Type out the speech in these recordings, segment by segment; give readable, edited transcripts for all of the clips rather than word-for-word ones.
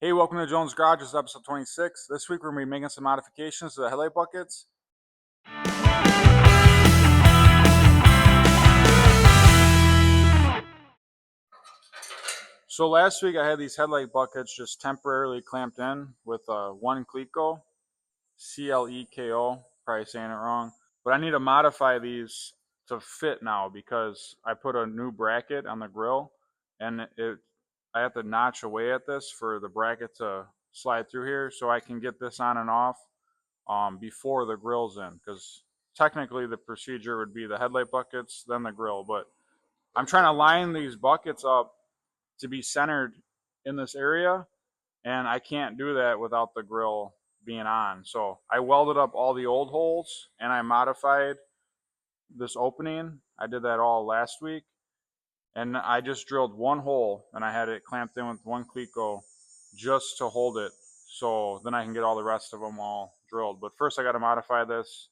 Hey, welcome to Jonez Garage. This is episode 26. This week we're going to be making some modifications to the headlight buckets. So last week I had these headlight buckets just temporarily clamped in with one Cleco, C-L-E-K-O, probably saying it wrong. But I need to modify these to fit now because I put a new bracket on the grill and I have to notch away at this for the bracket to slide through here so I can get this on and off before the grill's in, because technically the procedure would be the headlight buckets, then the grill. But I'm trying to line these buckets up to be centered in this area, and I can't do that without the grill being on. So I welded up all the old holes and I modified this opening. I did that all last week, and I just drilled one hole and I had it clamped in with one Cleco just to hold it, so then I can get all the rest of them all drilled. But first I got to modify this,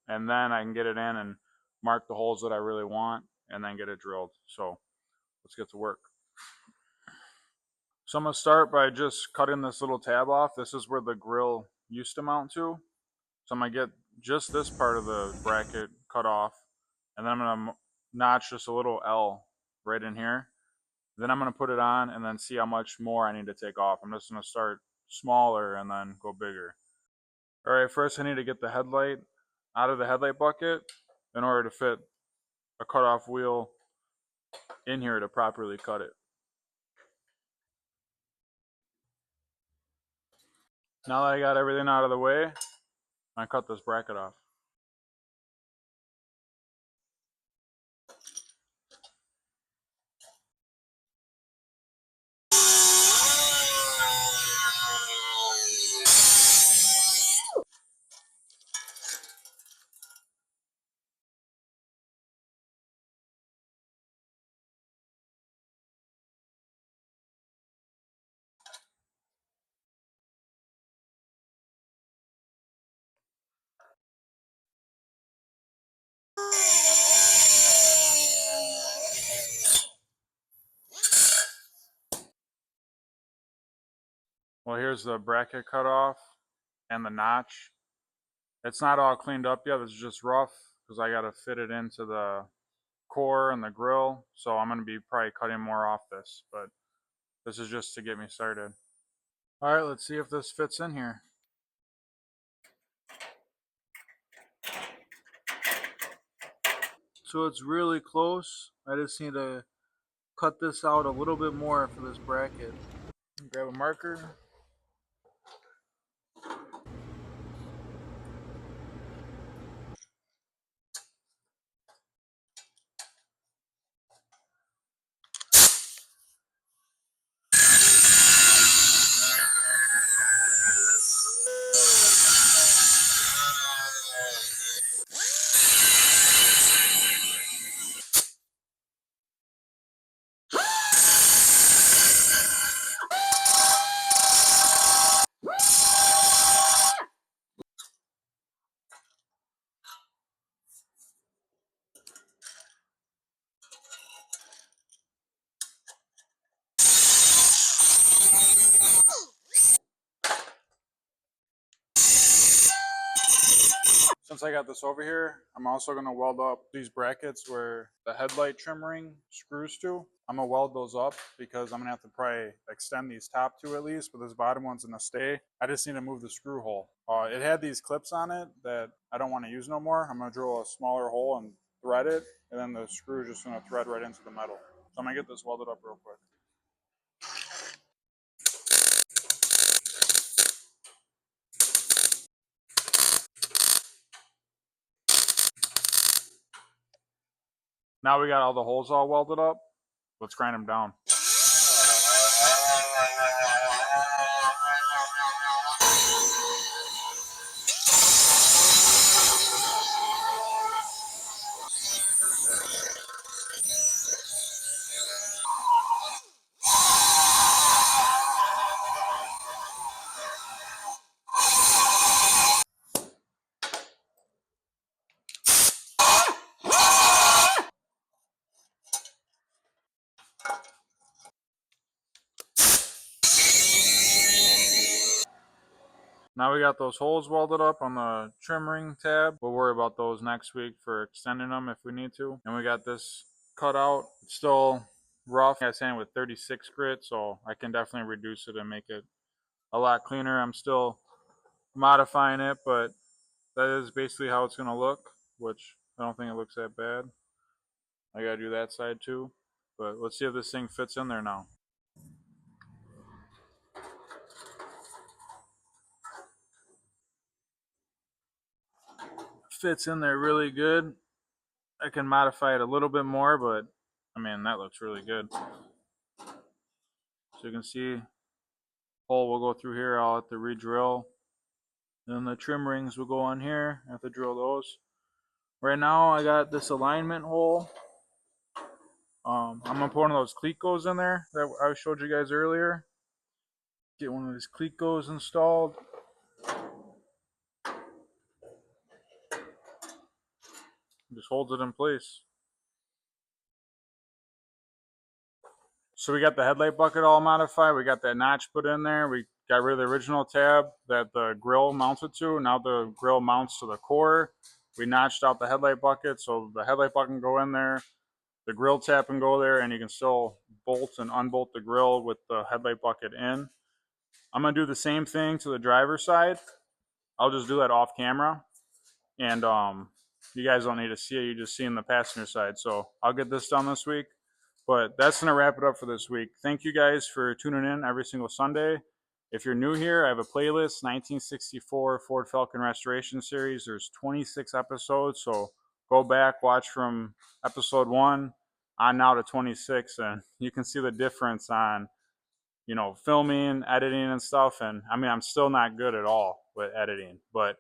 and then I can get it in and mark the holes that I really want and then get it drilled. So let's get to work. So I'm going to start by just cutting this little tab off. This is where the grill used to mount to. So I'm going to get just this part of the bracket cut off, and then I'm going to notch just a little L right in here. Then I'm going to put it on and then see how much more I need to take off. I'm just going to start smaller and then go bigger. All right, first I need to get the headlight out of the headlight bucket in order to fit a cutoff wheel in here to properly cut it. Now that I got everything out of the way, I cut this bracket off. Well, here's the bracket cut off and the notch. It's not all cleaned up yet. It's just rough because I got to fit it into the core and the grill. So I'm going to be probably cutting more off this, but this is just to get me started. All right, let's see if this fits in here. So it's really close. I just need to cut this out a little bit more for this bracket. Grab a marker. Since I got this over here, I'm also going to weld up these brackets where the headlight trim ring screws to. I'm going to weld those up because I'm going to have to probably extend these top two at least, but this bottom one's going to stay. I just need to move the screw hole. It had these clips on it that I don't want to use no more. I'm going to drill a smaller hole and thread it, and then the screw is just going to thread right into the metal. So I'm going to get this welded up real quick. Now we got all the holes all welded up. Let's grind them down. Now we got those holes welded up on the trim ring tab. We'll worry about those next week for extending them if we need to. And we got this cut out. It's still rough. I sanded with 36 grit, so I can definitely reduce it and make it a lot cleaner. I'm still modifying it, but that is basically how it's going to look, which I don't think it looks that bad. I got to do that side too. But let's see if this thing fits in there now. Fits in there really good. I can modify it a little bit more, but I mean, that looks really good. So you can see, hole will go through here. I'll have to re-drill. Then the trim rings will go on here. I have to drill those. Right now, I got this alignment hole. I'm gonna put one of those cleat in there that I showed you guys earlier. Get one of these cleat installed. Just holds it in place. So we got the headlight bucket all modified. We got that notch put in there. We got rid of the original tab that the grill mounted to. Now the grill mounts to the core. We notched out the headlight bucket, so the headlight bucket can go in there. The grill tab can go there, and you can still bolt and unbolt the grill with the headlight bucket in. I'm going to do the same thing to the driver's side. I'll just do that off camera. And you guys don't need to see it. You just see in the passenger side. So I'll get this done this week. But that's going to wrap it up for this week. Thank you guys for tuning in every single Sunday. If you're new here, I have a playlist, 1964 Ford Falcon Restoration Series. There's 26 episodes. So go back, watch from episode 1 on now to 26. And you can see the difference on, you know, filming, editing and stuff. And I mean, I'm still not good at all with editing, but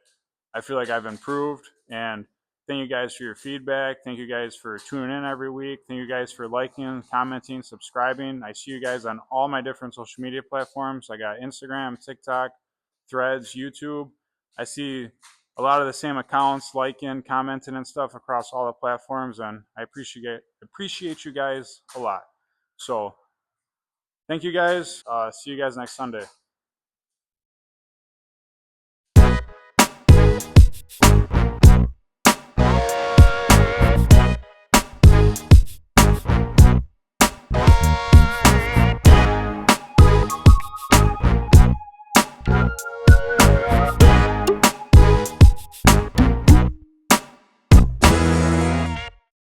I feel like I've improved. And thank you guys for your feedback. Thank you guys for tuning in every week. Thank you guys for liking, commenting, subscribing. I see you guys on all my different social media platforms. I got Instagram, TikTok, Threads, YouTube. I see a lot of the same accounts liking, commenting and stuff across all the platforms, and I appreciate you guys a lot. So thank you guys. See you guys next Sunday.